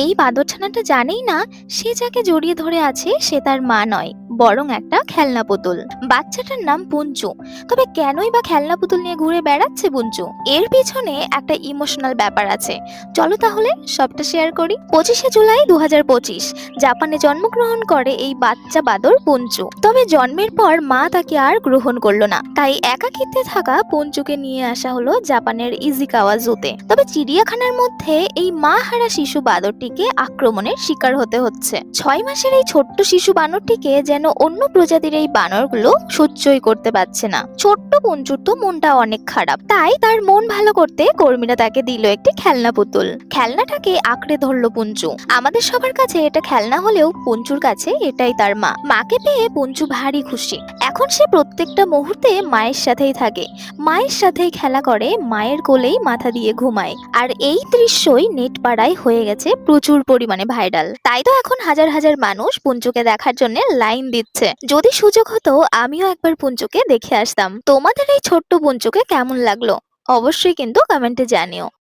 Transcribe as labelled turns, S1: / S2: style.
S1: এই বাঁদরছানাটা জানেই না সে যাকে জড়িয়ে ধরে আছে সে তার মা নয়, বরং একটা খেলনা পুতুল। বাচ্চাটার নাম পুঞ্চু। তবে কেনই বা খেলনা পুতুল নিয়ে ঘুরে বেড়াচ্ছে পুঞ্চু? এর পিছনে একটা ইমোশনাল ব্যাপার আছে। চলো তাহলে সবটা শেয়ার করি। 25শে জুলাই 2025 জাপানে জন্মগ্রহণ করে এই বাচ্চা বাদর পুঞ্চু। তবে জন্মের পর মা তাকে আর গ্রহণ করলো না, তাই একাকিত্বে থাকা পুঞ্চুকে নিয়ে আসা হলো জাপানের ইজিকাওয়া জুতে। তবে চিড়িয়াখানার মধ্যে এই মা হারা শিশু বাদরটিকে আক্রমণের শিকার হতে হচ্ছে। 6 মাসের এই ছোট্ট শিশু বানরটিকে যেন অন্য প্রজাতির এই বানরগুলো সহ্যই করতে পারছে না। ছোট্ট পুঞ্চুর তো মনটা অনেক খারাপ, তাই তার মন ভালো করতে কর্মীরা তাকে দিল একটি খেলনা পুতুল। খেলনাটাকে আঁকড়ে ধরলো পুঞ্চু। আমাদের সবার কাছে এটা খেলনা হলেও পুঞ্চুর কাছে এটাই তার মা। মাকে পেয়ে পুঞ্চু ভারী খুশি। এখন সে প্রত্যেকটা মুহূর্তে মায়ের সাথেই থাকে, মায়ের সাথেই খেলা করে, মায়ের কোলেই মাথা দিয়ে ঘুমায়। আর এই দৃশ্যই নেট পাড়ায় হয়ে গেছে প্রচুর পরিমাণে ভাইরাল। তাই তো এখন হাজার হাজার মানুষ পুঞ্চুকে দেখার জন্য লাইন দিচ্ছে। যদি সুযোগ হতো আমিও একবার পুঞ্চুকে দেখে আসতাম। তোমাদের এই ছোট্ট পুঞ্চুকে কেমন লাগলো অবশ্যই কিন্তু কমেন্টে জানিও।